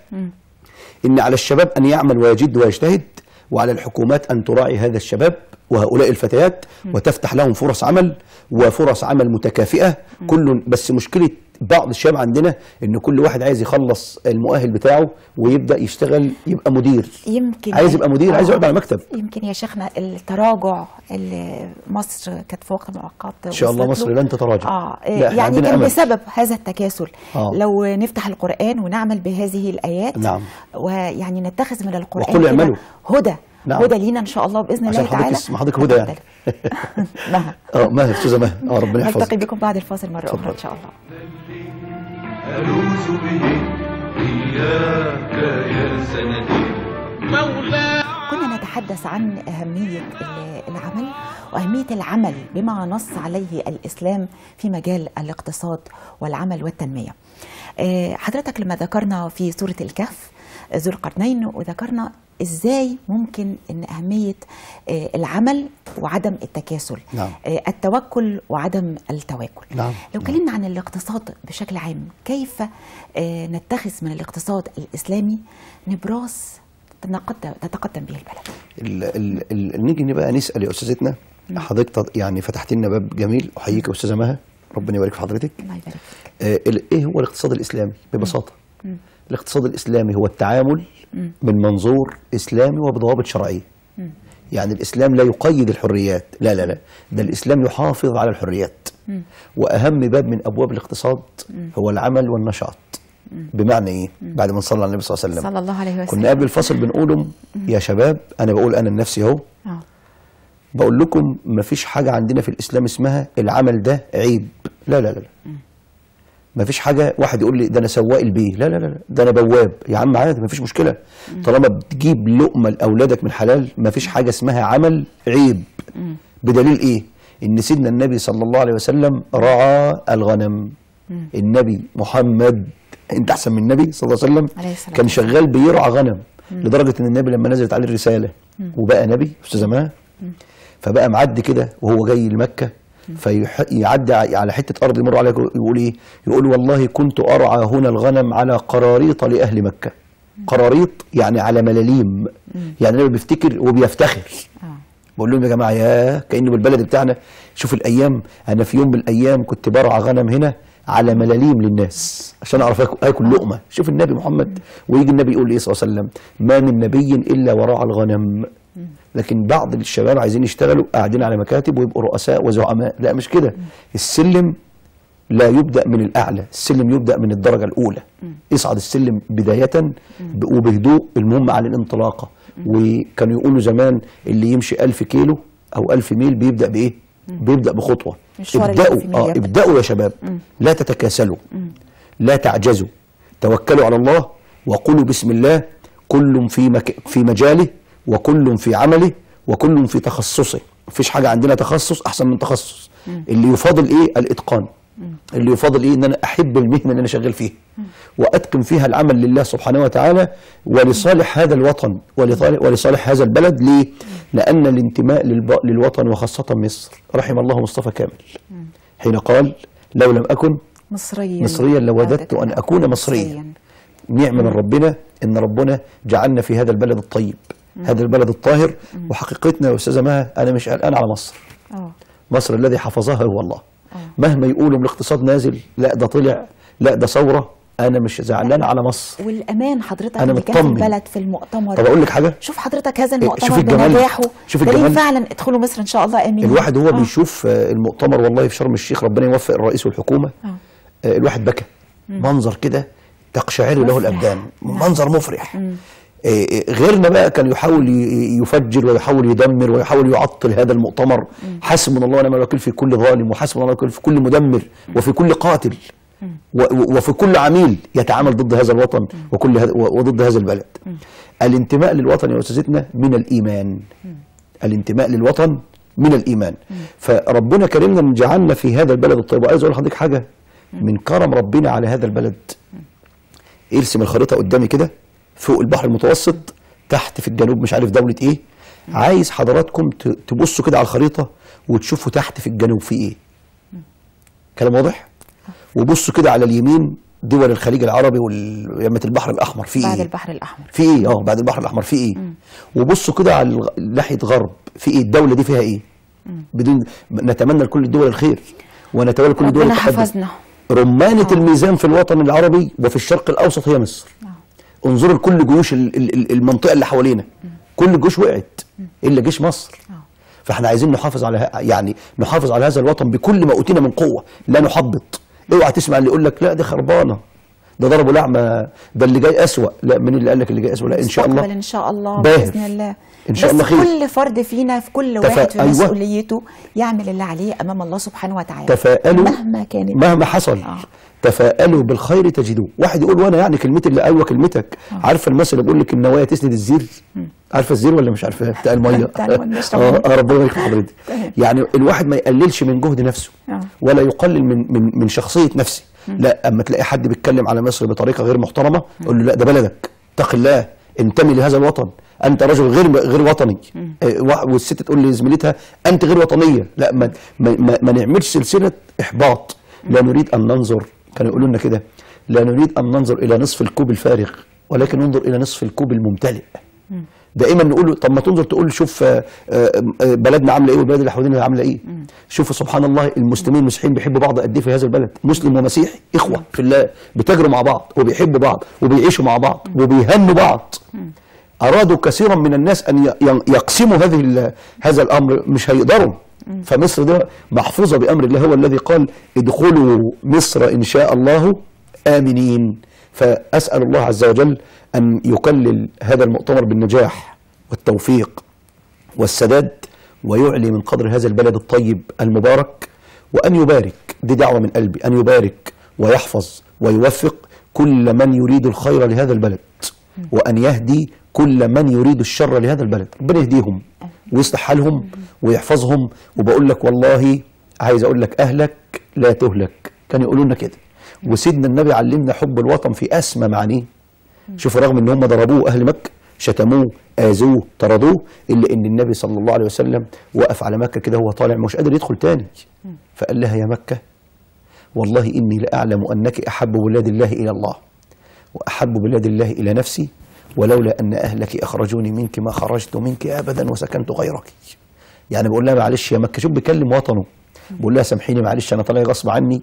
ان على الشباب ان يعمل ويجد ويجتهد، وعلى الحكومات ان تراعي هذا الشباب وهؤلاء الفتيات وتفتح لهم فرص عمل وفرص عمل متكافئه. كل بس مشكله بعض الشباب عندنا ان كل واحد عايز يخلص المؤهل بتاعه ويبدا يشتغل يبقى مدير. يمكن عايز يبقى مدير، عايز يقعد على مكتب. يمكن يا شيخنا التراجع اللي مصر كانت في وقت من الاوقات ان شاء الله مصر لن تتراجع. يعني كان بسبب هذا التكاسل. لو نفتح القرآن ونعمل بهذه الآيات. نعم. ويعني نتخذ من القرآن وقل اعملوا هدى نعم. هدى لينا ان شاء الله باذن الله تعالى. عشان اسم حضرتك هدى يعني. مها. مها استاذه مها، ربنا يحفظك. نلتقي بكم بعد الفاصل مره اخرى ان شاء الله. ألوذ به إياك يا سندي مولاي. كنا نتحدث عن أهمية العمل وأهمية العمل بما نص عليه الإسلام في مجال الاقتصاد والعمل والتنمية. حضرتك لما ذكرنا في سورة الكهف ذو القرنين، وذكرنا إزاي ممكن أن أهمية العمل وعدم التكاسل، نعم. التوكل وعدم التواكل. نعم. لو كلمنا عن الاقتصاد بشكل عام، كيف نتخذ من الاقتصاد الإسلامي نبراس تتقدم به البلد؟ نيجي بقى نسأل يا أستاذتنا، حضرتك يعني فتحت لنا باب جميل، أحييك يا أستاذة مها، ربنا يبارك في حضرتك. الله يبارك فيك. إيه هو الاقتصاد الإسلامي ببساطة؟ الاقتصاد الإسلامي هو التعامل من منظور إسلامي وبضوابط شرعية. يعني الإسلام لا يقيد الحريات، لا لا لا، ده الإسلام يحافظ على الحريات. وأهم باب من أبواب الاقتصاد هو العمل والنشاط. بمعنى ايه؟ بعد ما نصلي على النبي صلى الله عليه وسلم، صلى الله عليه وسلم، كنا قبل الفصل بنقوله يا شباب، انا بقول انا لنفسي اهو، بقول لكم مفيش حاجه عندنا في الاسلام اسمها العمل ده عيب، لا لا لا، مفيش حاجه واحد يقول لي ده انا سواق البيه، لا لا لا، ده انا بواب، يا عم عادي مفيش مشكله، طالما بتجيب لقمه لاولادك من حلال مفيش حاجه اسمها عمل عيب. بدليل ايه؟ ان سيدنا النبي صلى الله عليه وسلم رعى الغنم. النبي محمد، انت احسن من النبي صلى الله عليه وسلم، كان شغال بيرعى غنم، لدرجه ان النبي لما نزلت عليه الرساله وبقى نبي استاذ مها، فبقى معدي كده وهو جاي لمكه، فيعدي على حته ارض يمر عليها، يقول ايه؟ يقول والله كنت ارعى هنا الغنم على قراريط لاهل مكه. قراريط يعني على ملاليم، يعني النبي بيفتكر وبيفتخر. بقول لهم يا جماعه، يا كانه بالبلد بتاعنا، شوف الايام، انا في يوم من الايام كنت برعى غنم هنا على ملاليم للناس عشان اعرف اكل لقمه. شوف النبي محمد، ويجي النبي يقول ايه صلى الله عليه وسلم؟ ما من نبي الا ورعى الغنم. لكن بعض الشباب عايزين يشتغلوا قاعدين على مكاتب ويبقوا رؤساء وزعماء، لا مش كده. السلم لا يبدا من الاعلى، السلم يبدا من الدرجه الاولى. اصعد السلم بدايه وبهدوء، المهم على الانطلاقه. وكانوا يقولوا زمان اللي يمشي 1000 كيلو او 1000 ميل بيبدا بايه؟ بيبدا بخطوه. ابداوا يا شباب، لا تتكاسلوا، لا تعجزوا، توكلوا على الله وقولوا بسم الله. كل في مجاله، وكل في عمله، وكل في تخصصه. مفيش حاجه عندنا تخصص احسن من تخصص. اللي يفاضل ايه؟ الاتقان. اللي يفاضل ايه؟ ان انا احب المهنه اللي انا شغال فيها واتقن فيها العمل لله سبحانه وتعالى ولصالح هذا الوطن ولصالح هذا البلد. ليه؟ لان الانتماء للوطن وخاصه مصر، رحم الله مصطفى كامل حين قال لو لم اكن مصريا لوددت ان اكون مصريا. نعم من ربنا ان ربنا جعلنا في هذا البلد الطيب، هذا البلد الطاهر. وحقيقتنا يا استاذه مها، انا مش قلقان على مصر. مصر الذي حفظها هو الله. مهما يقولوا الاقتصاد نازل، لا ده طلع، لا ده ثوره، انا مش زعلان على مصر. والامان حضرتك أنا اللي كان في البلد في المؤتمر. طب اقول لك حاجه، شوف حضرتك هذا المؤتمر شوف الجمال، بنجاحه، شوف الجمال فعلا ادخلوا مصر ان شاء الله امين. الواحد هو بيشوف المؤتمر والله في شرم الشيخ، ربنا يوفق الرئيس والحكومه. الواحد بكى، منظر كده تقشعر له الابدان، منظر مفرح. غيرنا بقى كان يحاول يفجر ويحاول يدمر ويحاول يعطل هذا المؤتمر. حسبنا الله ونعم الوكيل في كل ظالم، وحسبنا الله ونعم الوكيل في كل مدمر، وفي كل قاتل، وفي كل عميل يتعامل ضد هذا الوطن وضد هذا البلد. الانتماء للوطن يا استاذتنا من الايمان. الانتماء للوطن من الايمان. فربنا كرمنا من جعلنا في هذا البلد الطيب. وعايز اقول لحضرتك حاجه من كرم ربنا على هذا البلد. ارسم الخريطه قدامي كده، فوق البحر المتوسط، تحت في الجنوب مش عارف دولة ايه. عايز حضراتكم تبصوا كده على الخريطة وتشوفوا تحت في الجنوب في ايه. كلام واضح؟ وبصوا كده على اليمين دول الخليج العربي ويمة البحر الأحمر في ايه؟ بعد البحر الأحمر في ايه؟ بعد البحر الأحمر في ايه؟ وبصوا كده على ناحية غرب في ايه؟ الدولة دي فيها ايه؟ بدون نتمنى لكل الدول الخير ونتولى لكل الدول ربنا حفظنا. رمانة الميزان في الوطن العربي وفي الشرق الأوسط هي مصر. انظروا لكل جيوش المنطقه اللي حوالينا، كل الجيوش وقعت الا جيش مصر. فاحنا عايزين نحافظ على هذا الوطن بكل ما اوتينا من قوه، لا نحبط. اوعى تسمع اللي يقول لك لا دي خربانه، ده ضربوا لعمه، ده اللي جاي اسوأ. لا، مين اللي قال لك اللي جاي اسوأ؟ لا، ان شاء الله ان شاء الله باهر. باذن الله ان شاء الله خير. كل فرد فينا، في كل واحد في أيوة. مسؤوليته يعمل اللي عليه امام الله سبحانه وتعالى. تفاءلوا مهما حصل. تفاءلوا بالخير تجدوه. واحد يقول وانا يعني كلمتي اللي ايوه كلمتك. عارفه المثل اللي بيقول لك النوايا تسند الزير؟ عارفه الزير ولا مش عارفه؟ بتاع الميه. ربنا يبارك في حضرتك. يعني الواحد ما يقللش من جهد نفسه ولا يقلل من شخصيه نفسه. لا، اما تلاقي حد بيتكلم على مصر بطريقه غير محترمه قول له لا، ده بلدك، اتق الله، انتمي لهذا الوطن، انت رجل غير وطني. والست تقول لزميلتها انت غير وطنيه. لا، ما نعملش سلسله احباط. لا نريد ان ننظر، كانوا يقولوا لنا كده، لا نريد ان ننظر الى نصف الكوب الفارغ ولكن ننظر الى نصف الكوب الممتلئ. دائما نقول طب ما تنظر تقول شوف بلدنا عامله ايه والبلد اللي حوالينا عامله ايه. شوفوا سبحان الله، المسلمين والمسيحيين بيحبوا بعض قد ايه في هذا البلد، مسلم ومسيحي اخوه في الله، بيتاجروا مع بعض وبيحبوا بعض وبيعيشوا مع بعض وبيهنوا بعض. ارادوا كثيرا من الناس ان يقسموا هذا الامر، مش هيقدروا. فمصر ده محفوظه بامر الله، هو الذي قال ادخلوا مصر ان شاء الله امنين. فاسال الله عز وجل ان يكلل هذا المؤتمر بالنجاح والتوفيق والسداد، ويعلي من قدر هذا البلد الطيب المبارك، وان يبارك، دي دعوه من قلبي، ان يبارك ويحفظ ويوفق كل من يريد الخير لهذا البلد، وان يهدي كل من يريد الشر لهذا البلد. ربنا يهديهم ويصلح حالهم ويحفظهم. وبقول لك والله عايز اقول لك اهلك لا تهلك، كانوا يقولوا لنا كده. وسيدنا النبي علمنا حب الوطن في اسمى معانيه. شوفوا رغم ان هم ضربوه اهل مكه، شتموه، اذوه، طردوه، الا ان النبي صلى الله عليه وسلم وقف على مكه كده وهو طالع مش قادر يدخل تاني، فقال لها يا مكه والله اني لاعلم انك احب بلاد الله الى الله واحب بلاد الله الى نفسي، ولولا ان اهلك اخرجوني منك ما خرجت منك ابدا وسكنت غيرك. يعني بقول لها معلش يا مكه، شوف بيكلم وطنه، بقول لها سامحيني معلش انا طالع غصب عني،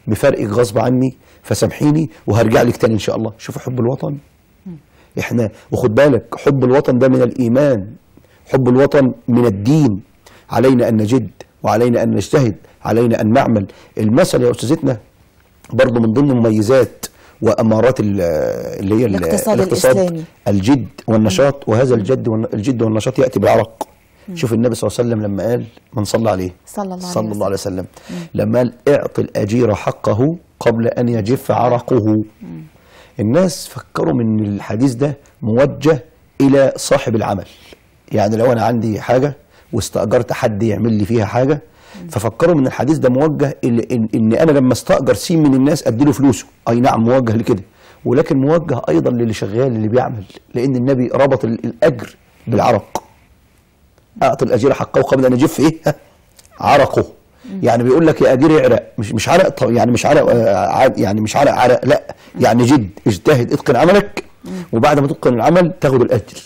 بفرقك غصب عني، فسامحيني وهرجع لك تاني ان شاء الله. شوفوا حب الوطن. احنا وخد بالك حب الوطن ده من الايمان، حب الوطن من الدين. علينا ان نجد وعلينا ان نجتهد، علينا ان نعمل. المثل يا استاذتنا برضه من ضمن مميزات وامارات اللي هي الاقتصاد الاسلامي الجد والنشاط، وهذا الجد والنشاط ياتي بالعرق. شوف النبي صلى الله عليه وسلم لما قال، من صلى عليه صلى الله عليه وسلم لما قال اعط الاجير حقه قبل ان يجف عرقه. الناس فكروا من الحديث ده موجه الى صاحب العمل. يعني لو انا عندي حاجه واستاجرت حد يعمل لي فيها حاجه، ففكروا من الحديث ده موجه ان انا لما استاجر سين من الناس ادي له فلوسه. اي نعم موجه لكده، ولكن موجه ايضا للي شغال اللي بيعمل، لان النبي ربط الاجر بالعرق. اعطي الاجير حقه قبل ان يجف ايه عرقه. يعني بيقول لك يا اجير اعرق، مش عرق، يعني مش عرق يعني مش عرق، لا، يعني جد، اجتهد، اتقن عملك، وبعد ما تتقن العمل تاخد الاجر.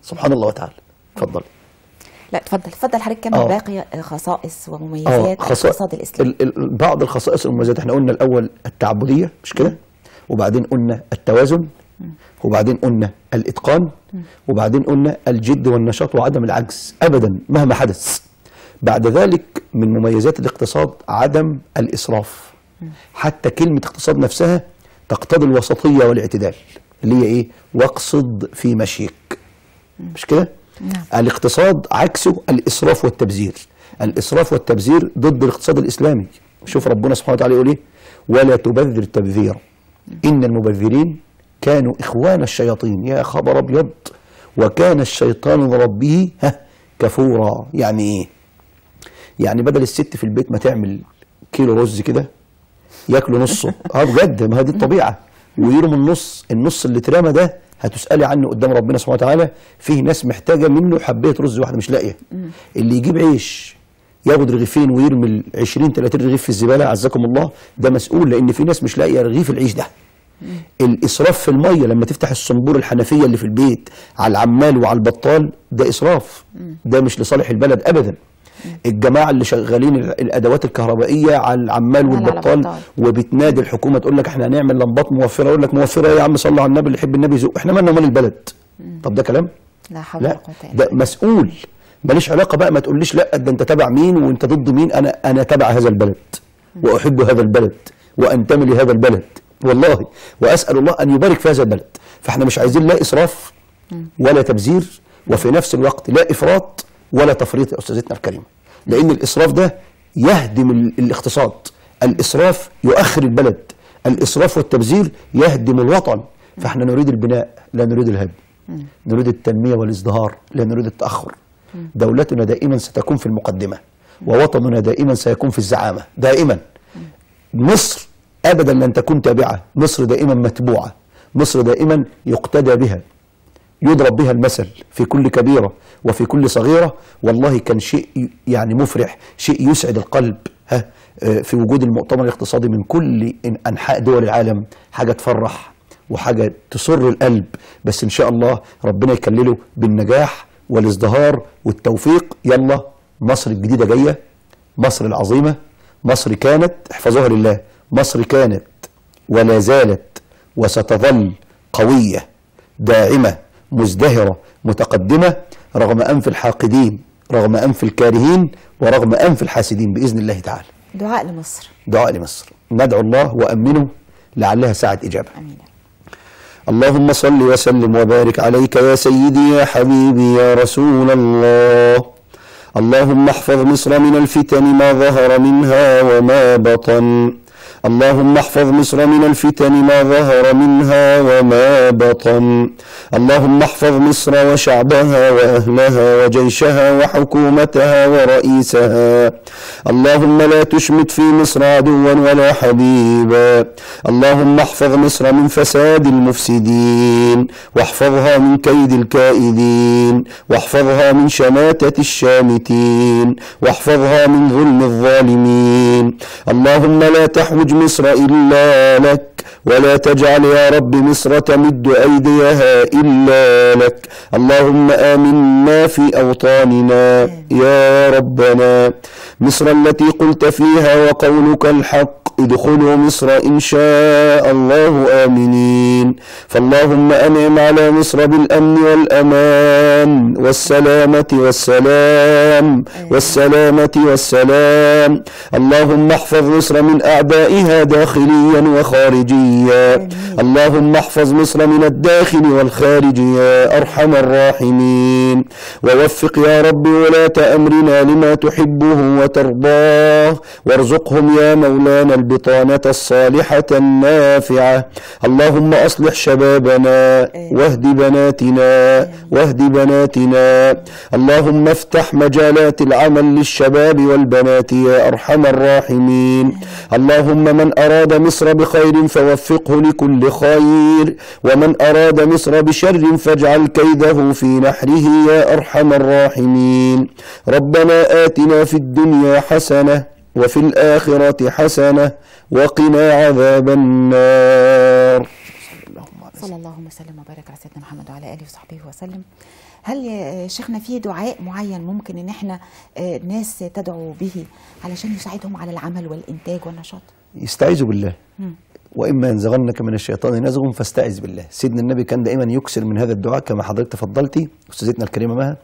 سبحان الله وتعالى. اتفضل. لا اتفضل حضرتك كمان. باقي خصائص ومميزات الاقتصاد الاسلامي. بعض الخصائص والمميزات، احنا قلنا الاول التعبديه مش كده، وبعدين قلنا التوازن، وبعدين قلنا الاتقان، وبعدين قلنا الجد والنشاط وعدم العجز ابدا مهما حدث. بعد ذلك من مميزات الاقتصاد عدم الاسراف. حتى كلمه اقتصاد نفسها تقتضي الوسطيه والاعتدال، اللي هي ايه؟ واقصد في مشيك، مش كده؟ الاقتصاد عكسه الاسراف والتبذير. الاسراف والتبذير ضد الاقتصاد الاسلامي. شوف ربنا سبحانه وتعالى يقول ايه؟ ولا تبذر تبذيرا ان المبذرين كانوا اخوان الشياطين. يا خبر ابيض. وكان الشيطان لربه كفورا. يعني ايه؟ يعني بدل الست في البيت ما تعمل كيلو رز كده ياكلوا نصه، بجد، ما هي دي الطبيعه، ويرموا النص اللي اترمى ده هتسالي عنه قدام ربنا سبحانه وتعالى. فيه ناس محتاجه منه حبايه رز واحده مش لاقيه. اللي يجيب عيش ياخد رغيفين ويرمي 20 30 رغيف في الزباله عزكم الله، ده مسؤول، لان في ناس مش لاقيه رغيف العيش ده. الاسراف في الميه، لما تفتح الصنبور الحنفيه اللي في البيت على العمال وعلى البطال، ده اسراف، ده مش لصالح البلد ابدا. الجماعه اللي شغالين الادوات الكهربائيه على العمال والبطال، وبتنادي الحكومه تقول لك احنا هنعمل لمبات موفره، يقول لك موفره يا عم صلى على النبي، اللي يحب النبي يزق. احنا مالنا ومال البلد؟ طب ده كلام؟ لا حول ولا قوه الا بالله. ده مسؤول، ماليش علاقه بقى، ما تقوليش لا ده انت تبع مين وانت ضد مين. انا تبع هذا البلد واحب هذا البلد وانتمي لهذا البلد. والله، وأسأل الله أن يبارك في هذا البلد. فاحنا مش عايزين لا إسراف ولا تبذير، وفي نفس الوقت لا إفراط ولا تفريط يا أستاذتنا الكريمة، لأن الإسراف ده يهدم الاقتصاد، الإسراف يؤخر البلد، الإسراف والتبذير يهدم الوطن. فاحنا نريد البناء لا نريد الهدم، نريد التنمية والازدهار لا نريد التأخر. دولتنا دائما ستكون في المقدمة، ووطننا دائما سيكون في الزعامة دائما. مصر أبدا لن تكون تابعة، مصر دائما متبوعة، مصر دائما يقتدى بها، يضرب بها المثل في كل كبيرة وفي كل صغيرة. والله كان شيء يعني مفرح، شيء يسعد القلب في وجود المؤتمر الاقتصادي من كل أنحاء دول العالم. حاجة تفرح وحاجة تسر القلب، بس إن شاء الله ربنا يكلله بالنجاح والازدهار والتوفيق. يلا مصر الجديدة جاية، مصر العظيمة، مصر كانت، احفظوها لله، مصر كانت ولا زالت وستظل قوية داعمة مزدهرة متقدمة، رغم أنف الحاقدين، رغم أنف الكارهين، ورغم أنف الحاسدين بإذن الله تعالى. دعاء لمصر. دعاء لمصر، ندعو الله وأمنه لعلها ساعة إجابة. امين. اللهم صل وسلم وبارك عليك يا سيدي يا حبيبي يا رسول الله. اللهم احفظ مصر من الفتن ما ظهر منها وما بطن. اللهم احفظ مصر من الفتن ما ظهر منها وما بطن. اللهم احفظ مصر وشعبها وأهلها وجيشها وحكومتها ورئيسها. اللهم لا تشمت في مصر عدوا ولا حبيبا. اللهم احفظ مصر من فساد المفسدين، واحفظها من كيد الكائدين، واحفظها من شماتة الشامتين، واحفظها من ظلم الظالمين. اللهم لا تحوج مصر إلا لك، ولا تجعل يا رب مصر تمد أيديها إلا لك. اللهم آمنا في أوطاننا يا ربنا. مصر التي قلت فيها وقولك الحق، ادخلوا مصر إن شاء الله آمنين. فاللهم أنعم على مصر بالأمن والأمان والسلامة والسلام والسلامة والسلام. اللهم احفظ مصر من أعدائها داخليا وخارجيا. اللهم احفظ مصر من الداخل والخارج يا أرحم الراحمين. ووفق يا رب ولاة أمرنا لما تحبه وترضاه، وارزقهم يا مولانا البطانة الصالحة النافعة. اللهم أصلح شبابنا واهد بناتنا واهد بناتنا. اللهم افتح مجالات العمل للشباب والبنات يا أرحم الراحمين. اللهم من أراد مصر بخير فوفقه لكل خير، ومن أراد مصر بشر فاجعل كيده في نحره يا أرحم الراحمين. ربنا آتنا في الدنيا حسنة وفي الآخرة حسنة وقنا عذاب النار. صلى الله وسلم وبارك على سيدنا محمد وعلى آله وصحبه وسلم. هل يا شيخنا في دعاء معين ممكن ان احنا ناس تدعو به علشان يساعدهم على العمل والإنتاج والنشاط؟ يستعيذوا بالله. وإما ينزغنك من الشيطان نزغ فاستعذ بالله. سيدنا النبي كان دائما يكثر من هذا الدعاء كما حضرتك تفضلتي أستاذتنا الكريمة مها،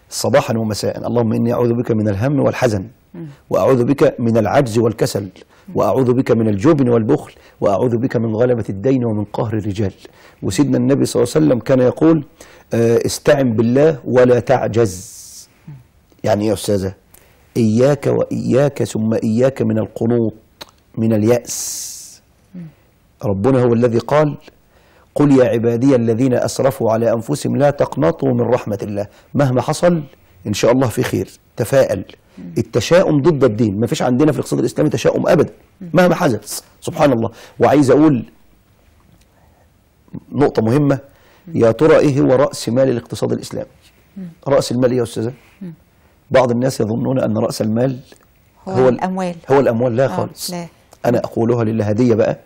صباحا ومساء. اللهم إني أعوذ بك من الهم والحزن، وأعوذ بك من العجز والكسل، وأعوذ بك من الجبن والبخل، وأعوذ بك من غلبة الدين ومن قهر الرجال. وسيدنا النبي صلى الله عليه وسلم كان يقول استعن بالله ولا تعجز. يعني يا أستاذة، إياك وإياك ثم إياك من القنوط، من اليأس. ربنا هو الذي قال قل يا عبادي الذين أسرفوا على أنفسهم لا تقنطوا من رحمة الله. مهما حصل إن شاء الله في خير، تفائل. التشاؤم ضد الدين، ما فيش عندنا في الاقتصاد الإسلامي تشاؤم أبدا مهما حدث، سبحان الله. وعايز أقول نقطة مهمة، يا ترى إيه هو رأس مال الاقتصاد الإسلامي؟ رأس المال إيه يا أستاذة؟ بعض الناس يظنون أن رأس المال هو الأموال. هو الأموال. لا خالص. لا. أنا أقولها لله هدية بقى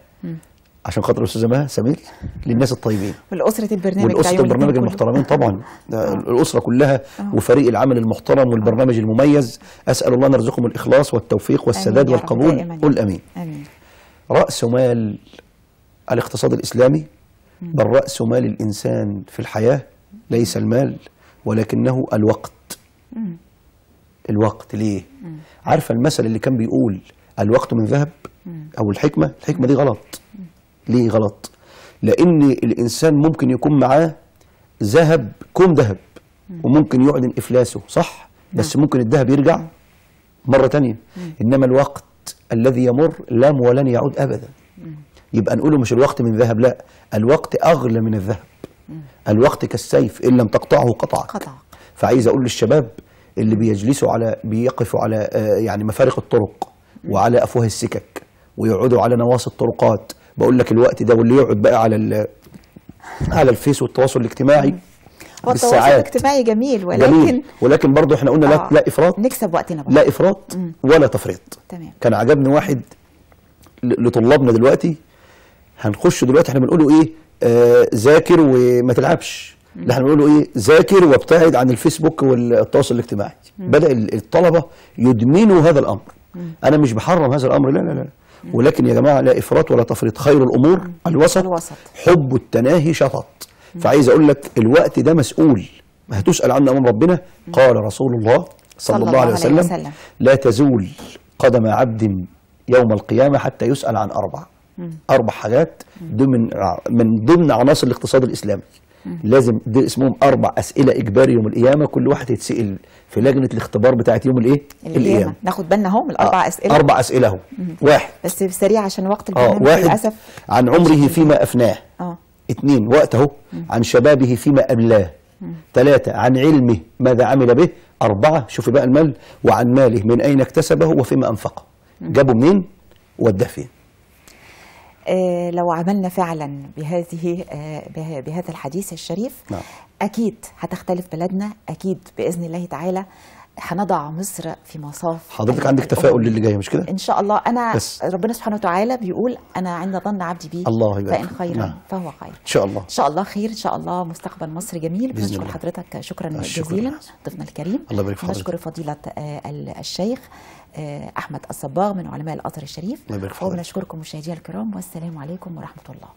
عشان خاطر الأستاذة مها سمير للناس الطيبين والأسرة البرنامج والأسرة البرنامج المحترمين طبعا. الأسرة كلها وفريق العمل المحترم والبرنامج المميز. أسأل الله أن يرزقهم الإخلاص والتوفيق والسداد والقبول. قل أمين. آمين. رأس مال الاقتصاد الإسلامي، بل رأس مال الإنسان في الحياة ليس المال ولكنه الوقت. الوقت ليه؟ عارفة المثل اللي كان بيقول الوقت من ذهب أو الحكمة دي غلط. ليه غلط؟ لأن الإنسان ممكن يكون معاه ذهب، كوم ذهب، وممكن يعلن إفلاسه، صح؟ بس ممكن الذهب يرجع مرة تانية. إنما الوقت الذي يمر لم ولن يعود أبدا. يبقى نقوله مش الوقت من ذهب، لا، الوقت أغلى من الذهب. الوقت كالسيف إن لم تقطعه قطعك. فعايز أقول للشباب اللي بيقفوا على يعني مفارق الطرق وعلى أفواه السكك ويقعدوا على نواصي الطرقات، بقول لك الوقت ده، واللي يقعد بقى على الفيس والتواصل الاجتماعي هو التواصل الاجتماعي جميل، ولكن برضه احنا قلنا لا افراط، نكسب وقتنا برضه. لا افراط ولا تفريط. تمام. كان عجبني واحد لطلابنا دلوقتي، هنخش دلوقتي احنا بنقوله ايه؟ ذاكر وما تلعبش. لا، احنا بنقوله ايه؟ ذاكر وابتعد عن الفيسبوك والتواصل الاجتماعي. بدأ الطلبة يدمنوا هذا الامر. انا مش بحرم هذا الامر، لا لا لا، ولكن يا جماعه لا افراط ولا تفريط، خير الامور الوسط، حب التناهي شطط. فعايز اقول لك الوقت ده مسؤول، هتسأل عنه امام ربنا. قال رسول الله صلى الله عليه وسلم لا تزول قدم عبد يوم القيامه حتى يسأل عن اربع حاجات من ضمن عناصر الاقتصاد الاسلامي. لازم دي اسمهم 4 أسئلة إجباري يوم القيامة، كل واحد يتسأل في لجنة الاختبار بتاعت يوم القيامة. ناخد بالنا اهو من ال4 أسئلة. 4 أسئلة اهو. 1 بس سريع عشان وقت البرنامج 1 للأسف. عن عمره فيما أفناه. 2 وقته عن شبابه فيما أبلاه. 3 عن علمه ماذا عمل به. 4 شوفي بقى المال، وعن ماله من أين اكتسبه وفيما أنفقه. جابه منين ووداه فين. لو عملنا فعلا بهذا الحديث الشريف، أكيد هتختلف بلدنا، أكيد بإذن الله تعالى هنضع مصر في مصاف. حضرتك عندك تفاؤل للي جاي، مش كده؟ إن شاء الله. ربنا سبحانه وتعالى بيقول أنا عند ظن عبدي بي، الله يبارك فإن خيرا فهو خير. إن شاء الله. إن شاء الله خير، إن شاء الله مستقبل مصر جميل. بنشكر حضرتك شكرا جزيلا ضيفنا الكريم. الله يبارك في حضرتك. نشكر فضيلة الشيخ أحمد الصباغ من علماء الأزهر الشريف. الله يبارك في حضرتك. ونشكركم مشاهدينا الكرام، والسلام عليكم ورحمة الله.